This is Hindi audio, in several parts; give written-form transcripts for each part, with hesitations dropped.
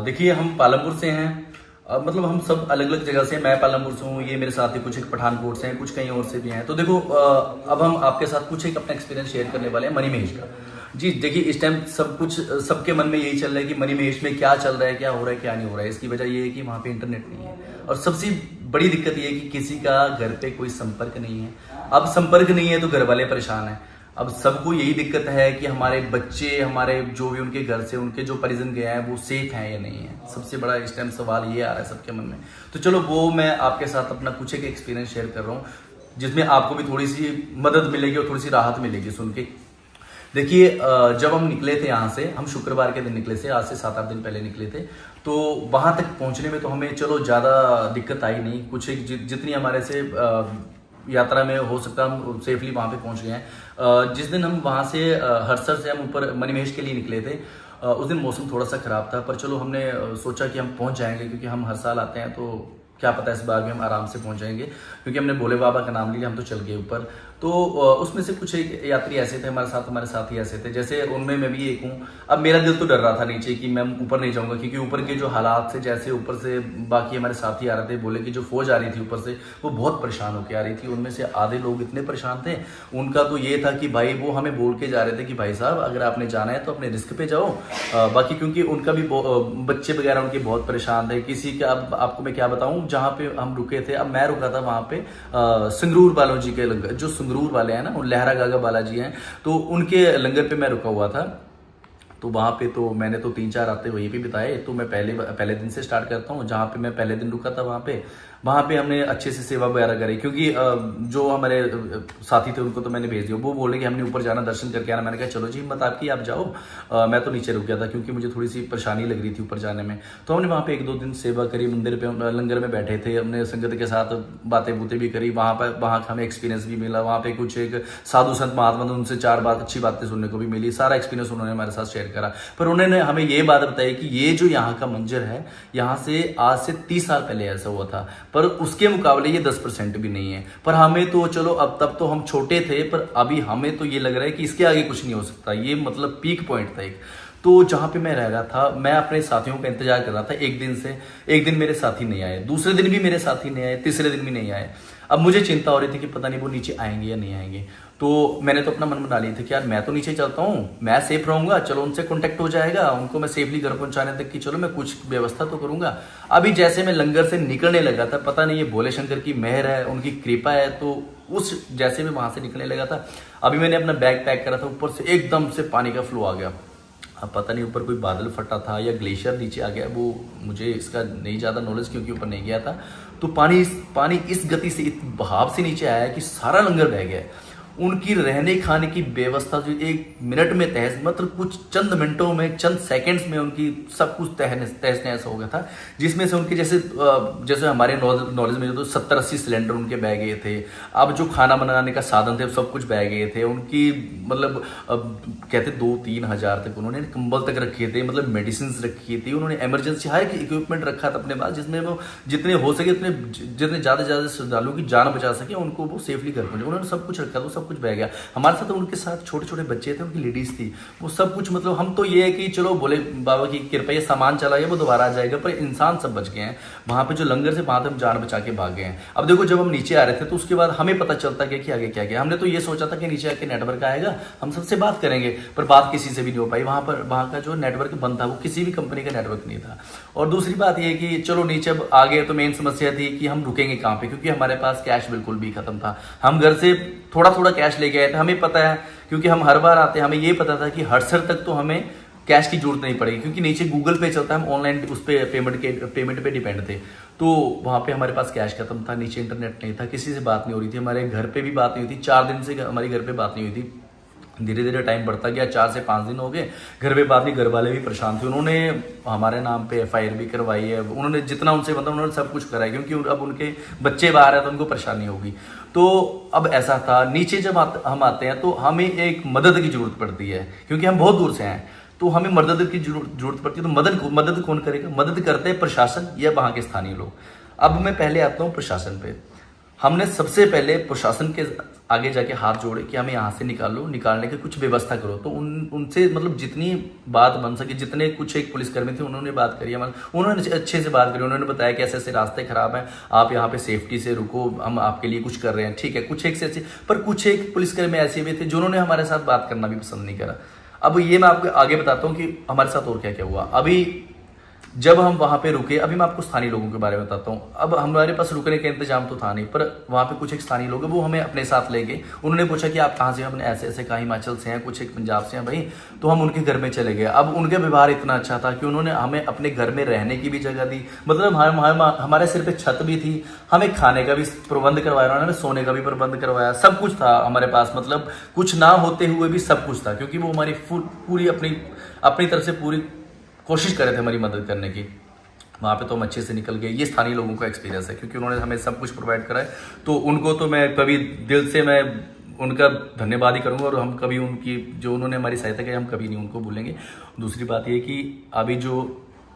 देखिए हम पालमपुर से हैं। मतलब हम सब अलग अलग जगह से हैं। मैं पालमपुर से हूँ, ये मेरे साथी कुछ एक पठानकोट से हैं, कुछ कहीं और से भी हैं। तो देखो अब हम आपके साथ कुछ एक अपना एक्सपीरियंस शेयर करने वाले हैं मनी महेश का। जी देखिए, इस टाइम सब कुछ सबके मन में यही चल रहा है कि मनी महेश में क्या चल रहा है, क्या हो रहा है, क्या नहीं हो रहा है। इसकी वजह ये है कि वहाँ पे इंटरनेट नहीं है, और सबसे बड़ी दिक्कत ये है कि किसी का घर पे कोई संपर्क नहीं है। अब संपर्क नहीं है तो घर वाले परेशान हैं। अब सबको यही दिक्कत है कि हमारे बच्चे, हमारे जो भी उनके घर से उनके जो परिजन गए हैं वो सेफ हैं या नहीं है। सबसे बड़ा इस टाइम सवाल ये आ रहा है सबके मन में। तो चलो वो मैं आपके साथ अपना कुछ एक एक्सपीरियंस शेयर कर रहा हूँ, जिसमें आपको भी थोड़ी सी मदद मिलेगी और थोड़ी सी राहत मिलेगी सुन के। देखिए जब हम निकले थे यहाँ से, हम शुक्रवार के दिन निकले थे, आज से 7-8 दिन पहले निकले थे। तो वहां तक पहुंचने में तो हमें चलो ज़्यादा दिक्कत आई नहीं। कुछ एक जितनी हमारे से यात्रा में हो सकता हम सेफली वहां पे पहुंच गए हैं। जिस दिन हम वहां से हरसर से हम ऊपर मणिमहेश के लिए निकले थे, उस दिन मौसम थोड़ा सा खराब था, पर चलो हमने सोचा कि हम पहुंच जाएंगे, क्योंकि हम हर साल आते हैं तो क्या पता इस बार भी हम आराम से पहुंच जाएंगे, क्योंकि हमने भोले बाबा का नाम लिया, हम तो चल गए ऊपर। तो उसमें से कुछ एक यात्री ऐसे थे हमारे साथी ऐसे थे, जैसे उनमें मैं भी एक हूँ। अब मेरा दिल तो डर रहा था नीचे कि मैं ऊपर नहीं जाऊंगा, क्योंकि ऊपर के जो हालात से, जैसे ऊपर से बाकी हमारे साथी आ रहे थे, बोले कि जो फौज आ रही थी ऊपर से वो बहुत परेशान होकर आ रही थी। उनमें से आधे लोग इतने परेशान थे, उनका तो ये था कि भाई वो हमें बोल के जा रहे थे कि भाई साहब अगर आपने जाना है तो अपने रिस्क पे जाओ। बाकी क्योंकि उनका भी बच्चे वगैरह उनके बहुत परेशान थे। किसी का अब आपको मैं क्या बताऊं, जहाँ पे हम रुके थे, अब मैं रुका था वहां पे संगरूर बालाजी जी के लंगर, जो संगरूर वाले हैं ना, वो लहरा गागा बालाजी हैं, तो उनके लंगर पे मैं रुका हुआ था। तो वहाँ पे तो मैंने तो 3-4 हफ्ते वहीं पे बिताए। तो मैं पहले दिन से स्टार्ट करता हूँ, जहाँ पे मैं पहले दिन रुका था वहाँ पे हमने अच्छे से सेवा वगैरह करी, क्योंकि जो हमारे साथी थे उनको तो मैंने भेज दिया। वो बोले कि हमने ऊपर जाना, दर्शन करके आना। मैंने कहा चलो जी, हिम्मत आपकी, आप जाओ। मैं तो नीचे रुक गया था, क्योंकि मुझे थोड़ी सी परेशानी लग रही थी ऊपर जाने में। तो हमने वहाँ पे 1-2 दिन सेवा करी, मंदिर पे लंगर में बैठे थे, हमने संगत के साथ बातें बूतें भी करी। वहाँ का हमें एक्सपीरियंस भी मिला। वहाँ पे कुछ एक साधु संत महात्मा, उनसे 4 अच्छी बातें सुनने को भी मिली। सारा एक्सपीरियंस उन्होंने हमारे साथ शेयर करा। पर उन्होंने हमें ये बात बताई कि ये जो यहाँ का मंजर है, यहाँ से आज से 30 साल पहले ऐसा हुआ था, पर उसके मुकाबले ये 10% भी नहीं है। पर हमें तो चलो, अब तब तो हम छोटे थे, पर अभी हमें तो ये लग रहा है कि इसके आगे कुछ नहीं हो सकता। ये मतलब पीक पॉइंट था एक। तो जहाँ पे मैं रह रहा था, मैं अपने साथियों का इंतजार कर रहा था एक दिन से। एक दिन मेरे साथी नहीं आए, दूसरे दिन भी मेरे साथी नहीं आए, तीसरे दिन भी नहीं आए। अब मुझे चिंता हो रही थी कि पता नहीं वो नीचे आएंगे या नहीं आएंगे। तो मैंने तो अपना मन बना लिया था कि यार मैं तो नीचे चलता हूँ, मैं सेफ रहूंगा, चलो उनसे कांटेक्ट हो जाएगा, उनको मैं सेफली घर पहुंचाने तक की चलो मैं कुछ व्यवस्था तो करूंगा। अभी जैसे मैं लंगर से निकलने लगा था, पता नहीं ये भोले शंकर की मेहर है, उनकी कृपा है, तो उस जैसे मैं वहां से निकलने लगा था, अभी मैंने अपना बैग पैक करा था, ऊपर से एकदम से पानी का फ्लो आ गया। अब पता नहीं ऊपर कोई बादल फटा था या ग्लेशियर नीचे आ गया, वो मुझे इसका नहीं ज़्यादा नॉलेज, क्योंकि ऊपर नहीं गया था। तो पानी इस गति से, इस बहाव से नीचे आया कि सारा लंगर बह गया। उनकी रहने खाने की व्यवस्था जो 1 मिनट में तहस, मतलब कुछ चंद मिनटों में, चंद सेकंड्स में उनकी सब कुछ तहस नहस हो गया था। जिसमें से उनके जैसे हमारे नॉलेज में तो 70-80 सिलेंडर उनके बह गए थे। अब जो खाना बनाने का साधन थे सब कुछ बह गए थे उनकी। मतलब कहते 2-3 हज़ार तक उन्होंने कंबल तक रखे थे, मतलब मेडिसिन रखी थी उन्होंने, इमरजेंसी हर एक इक्विपमेंट रखा था अपने पास, जिसमें वो जितने हो सके जितने ज़्यादा से ज़्यादा श्रद्धालुओं की जान बचा सके, उनको वो सेफली कर पहुंचे। उन्होंने सब कुछ रखा था, सब कुछ बह गया। हमारे साथ उनके साथ छोटे छोटे बच्चे थे, उनकी लेडीज थी, वो सब कुछ, मतलब हम तो ये है कि चलो बोले बाबा की कृपा, ये सामान चला गया वो दोबारा आ जाएगा, पर इंसान सब बच गए हैं। वहां पे जो लंगर से वहां तक जान बचा के भाग गए हैं। अब देखो, जब हम नीचे आ रहे थे तो उसके बाद हमें पता चलता गया कि आगे क्या गया। हमने तो ये सोचा था कि नीचे आके नेटवर्क आएगा, हम सबसे बात करेंगे, पर बात किसी से भी नहीं हो पाई। वहां का जो नेटवर्क बंद था, वो किसी भी कंपनी का नेटवर्क नहीं था। और दूसरी बात ये कि चलो नीचे आ गए तो मेन समस्या थी कि हम रुकेंगे कहाँ पे, क्योंकि हमारे पास कैश बिल्कुल भी खत्म था। हम घर से थोड़ा थोड़ा कैश लेके आए थे। हमें पता है, क्योंकि हम हर बार आते हैं, हमें ये पता था कि हरसर तक तो हमें कैश की जरूरत नहीं पड़ेगी, क्योंकि नीचे गूगल पे चलता है, हम ऑनलाइन उस पे पेमेंट पे डिपेंड थे। तो वहाँ पे हमारे पास कैश खत्म था, नीचे इंटरनेट नहीं था, किसी से बात नहीं हो रही थी, हमारे घर पे भी बात नहीं हुई थी। 4 दिन से हमारे घर पे बात नहीं हुई थी। धीरे धीरे टाइम बढ़ता गया, 4 से 5 दिन हो गए, घर पे बात नहीं। घर वाले भी परेशान थे, उन्होंने हमारे नाम पे FIR भी करवाई है। उन्होंने जितना उनसे मतलब उन्होंने सब कुछ कराया, क्योंकि अब उनके बच्चे बाहर है तो उनको परेशानी होगी। तो अब ऐसा था, नीचे जब हम आते हैं तो हमें एक मदद की जरूरत पड़ती है, क्योंकि हम बहुत दूर से हैं, तो हमें मदद की जरूरत पड़ती है। तो मदद कौन करेगा? मदद करते हैं प्रशासन या वहाँ के स्थानीय लोग। अब मैं पहले आता हूँ प्रशासन पे। हमने सबसे पहले प्रशासन के आगे जाके हाथ जोड़े कि हमें यहाँ से निकालो, निकालने की कुछ व्यवस्था करो। तो उनसे मतलब जितनी बात बन सके, जितने कुछ एक पुलिसकर्मी थे उन्होंने बात करी, उन्होंने अच्छे से बात करी। उन्होंने बताया कि ऐसे ऐसे रास्ते खराब हैं, आप यहाँ पे सेफ्टी से रुको, हम आपके लिए कुछ कर रहे हैं, ठीक है। कुछ एक से ऐसे, पर कुछ एक पुलिसकर्मी ऐसे भी थे जिन्होंने हमारे साथ बात करना भी पसंद नहीं करा। अब ये मैं आपको आगे बताता हूँ कि हमारे साथ और क्या क्या हुआ। अभी जब हम वहां पे रुके, अभी मैं आपको स्थानीय लोगों के बारे में बताता हूँ। अब हमारे पास रुकने का इंतजाम तो था नहीं, पर वहां पे कुछ एक स्थानीय लोग हैं, वो हमें अपने साथ ले गए। उन्होंने पूछा कि आप कहाँ से हैं? हमने ऐसे ऐसे कहा हिमाचल से हैं, कुछ एक पंजाब से हैं भाई। तो हम उनके घर में चले गए। अब उनका व्यवहार इतना अच्छा था कि उन्होंने हमें अपने घर में रहने की भी जगह दी, मतलब हमारे सिर पे छत भी थी, हमें खाने का भी प्रबंध करवाया, उन्होंने सोने का भी प्रबंध करवाया, सब कुछ था हमारे पास। मतलब कुछ ना होते हुए भी सब कुछ था, क्योंकि वो हमारी पूरी अपनी तरफ से पूरी कोशिश कर रहे थे हमारी मदद करने की। वहाँ पे तो हम अच्छे से निकल गए। ये स्थानीय लोगों का एक्सपीरियंस है, क्योंकि उन्होंने हमें सब कुछ प्रोवाइड करा है। तो उनको तो मैं कभी दिल से मैं उनका धन्यवाद ही करूँगा, और हम कभी उनकी जो उन्होंने हमारी सहायता की हम कभी नहीं उनको भूलेंगे। दूसरी बात ये कि अभी जो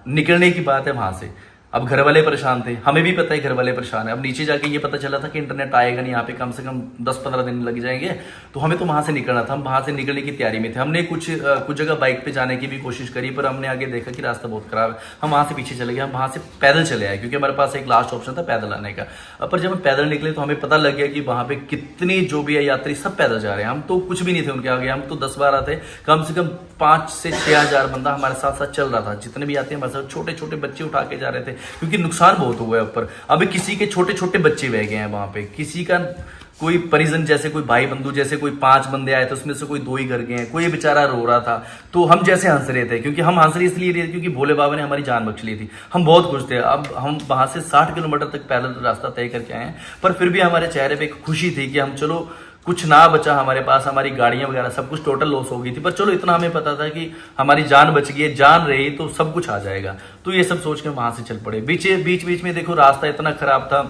निकलने की बात है वहाँ से, अब घर वाले परेशान थे, हमें भी पता है घर वाले परेशान है। अब नीचे जाके ये पता चला था कि इंटरनेट आएगा नहीं, यहाँ पे कम से कम 10-15 दिन लग जाएंगे। तो हमें तो वहां से निकलना था, हम वहां से निकलने की तैयारी में थे। हमने कुछ जगह बाइक पे जाने की भी कोशिश करी, पर हमने आगे देखा कि रास्ता बहुत खराब है, हम वहां से पीछे चले गए। हम वहां से पैदल चले आए, क्योंकि हमारे पास एक लास्ट ऑप्शन था पैदल आने का। पर जब हम पैदल निकले तो हमें पता लग गया कि वहां पे कितनी जो भी है यात्री सब पैदल जा रहे हैं। हम तो कुछ भी नहीं थे उनके आगे, हम तो 10-12 थे, कम से कम 5 से 6 हजार बंदा हमारे साथ साथ चल रहा था। जितने भी यात्री हमारे साथ छोटे छोटे बच्चे उठा के जा रहे थे, क्योंकि नुकसान बहुत हुआ है ऊपर। अभी किसी के छोटे छोटे बच्चे बह गए हैं वहां पे, किसी का कोई परिजन जैसे कोई भाई बंधु जैसे कोई 5 बंदे आए थे, उसमें से कोई 2 ही घर गए हैं, कोई बेचारा रो रहा था। तो हम जैसे हंस रहे थे, क्योंकि हम हंस रहे इसलिए रहे क्योंकि भोले बाबा ने हमारी जान बख्श ली थी। हम बहुत खुश थे। अब हम वहां से 60 किलोमीटर तक पैदल रास्ता तय करके आए हैं, पर फिर भी हमारे चेहरे पे एक खुशी थी कि हम चलो कुछ ना बचा हमारे पास, हमारी गाड़ियां वगैरह सब कुछ टोटल लॉस हो गई थी, पर चलो इतना हमें पता था कि हमारी जान बच गई है, जान रही तो सब कुछ आ जाएगा। तो ये सब सोच के वहां से चल पड़े। बीच में देखो रास्ता इतना खराब था,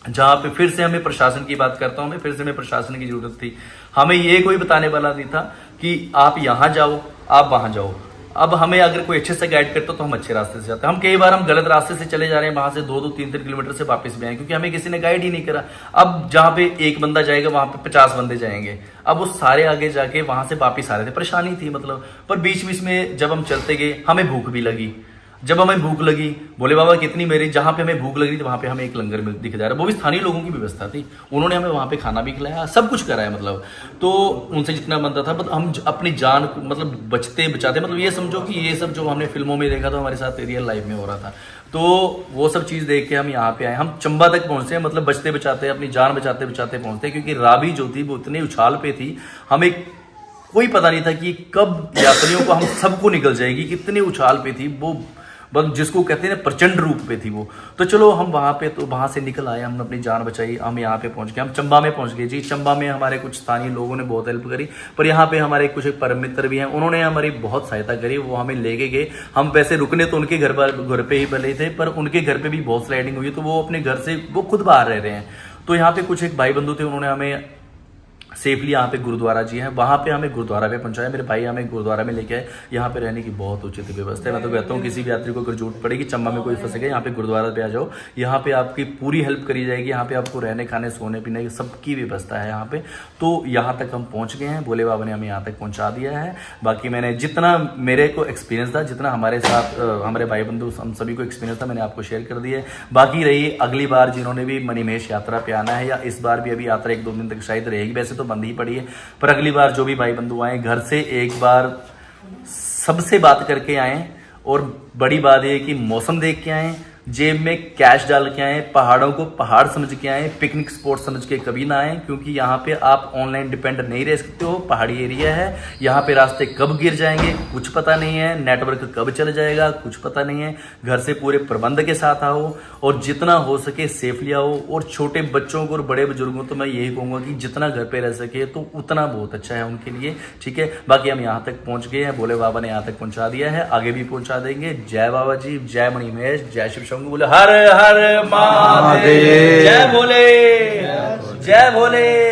जहां पे फिर से हमें प्रशासन की बात करता हूं मैं, फिर से हमें प्रशासन की जरूरत थी। हमें ये कोई बताने वाला नहीं था कि आप यहां जाओ, आप वहां जाओ। अब हमें अगर कोई अच्छे से गाइड करता तो हम अच्छे रास्ते से जाते। हम कई बार हम गलत रास्ते से चले जा रहे हैं, वहां से 2-2, 3-3 किलोमीटर से वापस भी आए, क्योंकि हमें किसी ने गाइड ही नहीं करा। अब जहां पे एक बंदा जाएगा वहां पे 50 बंदे जाएंगे। अब वो सारे आगे जाके वहां से वापस आ रहे थे, परेशानी थी मतलब। पर बीच में जब हम चलते गए हमें भूख भी लगी। जब हमें भूख लगी, भोले बाबा कितनी मेरी, जहां पे हमें भूख लगी थी वहां पे हमें एक लंगर दिख जा रहा, वो भी स्थानीय लोगों की व्यवस्था थी। उन्होंने हमें वहां पे खाना भी खिलाया, सब कुछ कराया मतलब। तो उनसे जितना बनता था, मतलब हम अपनी जान मतलब बचते बचाते, मतलब ये समझो कि ये सब जो हमने फिल्मों में देखा था हमारे साथ रियल लाइफ में हो रहा था। तो वो सब चीज देख के हम यहाँ पे आए। हम चंबा तक पहुंचते हैं, मतलब बचते बचाते अपनी जान बचाते बचाते पहुंचते, क्योंकि रावी जो थी वो इतनी उछाल पे थी, हमें कोई पता नहीं था कि कब यात्रियों को हम सबको निकल जाएगी, कितनी उछाल पे थी वो, जिसको कहते हैं ना प्रचंड रूप पे थी वो। तो चलो हम वहां पे, तो वहां से निकल आए, हमने अपनी जान बचाई, हम यहाँ पे पहुंच गए। हम चंबा में पहुंच गए जी। चंबा में हमारे कुछ स्थानीय लोगों ने बहुत हेल्प करी, पर यहाँ पे हमारे कुछ परम मित्र भी हैं, उन्होंने हमारी बहुत सहायता करी, वो हमें लेके गए। हम वैसे रुकने तो उनके घर पे ही पहले थे, पर उनके घर पे भी बहुत स्लाइडिंग हुई, तो वो अपने घर से वो खुद बाहर रह रहे हैं। तो यहाँ पे कुछ एक भाई बंधु थे, उन्होंने हमें सेफली यहाँ पे गुरुद्वारा जी है, वहां पे हमें गुरुद्वारा पे पहुंचाया। मेरे भाई हमें गुरुद्वारा में लेके आए। यहाँ पे रहने की बहुत उचित व्यवस्था है। मैं तो कहता हूँ किसी भी यात्री को अगर जरूरत पड़ेगी, चंबा में कोई फंसेगा, यहाँ पे गुरुद्वारा पे आ जाओ, यहाँ पे आपकी पूरी हेल्प करी जाएगी। यहाँ पे आपको रहने खाने सोने पीने की सबकी व्यवस्था है यहाँ पे। तो यहाँ तक हम पहुंच गए हैं, भोले बाबा ने हमें यहाँ तक पहुंचा दिया है। बाकी मैंने जितना मेरे को एक्सपीरियंस था, जितना हमारे साथ हमारे भाई बंधु हम सभी को एक्सपीरियंस था, मैंने आपको शेयर कर दिया है। बाकी रही अगली बार जिन्होंने भी मणिमहेश यात्रा पे आना है, या इस बार भी अभी यात्रा 1-2 दिन तक शायद रहेगी, वैसे तो बंद ही पड़ी है, पर अगली बार जो भी भाई बंधु आए घर से एक बार सबसे बात करके आए। और बड़ी बात यह कि मौसम देख के आए, जेब में कैश डाल के आए, पहाड़ों को पहाड़ समझ के आए, पिकनिक स्पॉट समझ के कभी ना आए, क्योंकि यहाँ पे आप ऑनलाइन डिपेंड नहीं रह सकते हो। पहाड़ी एरिया है, यहाँ पे रास्ते कब गिर जाएंगे कुछ पता नहीं है, नेटवर्क कब चल जाएगा कुछ पता नहीं है। घर से पूरे प्रबंध के साथ आओ, और जितना हो सके सेफली आओ। और छोटे बच्चों को और बड़े बुजुर्गों तो मैं यही कहूंगा कि जितना घर पे रह सके तो उतना बहुत अच्छा है उनके लिए, ठीक है। बाकी हम यहाँ तक पहुंच गए हैं, भोले बाबा ने यहाँ तक पहुंचा दिया है, आगे भी पहुंचा देंगे। जय बाबा जी, जय मणिमहेश, जय शिव शंभू, बोले हर हर महादेव, जय भोले, जय भोले।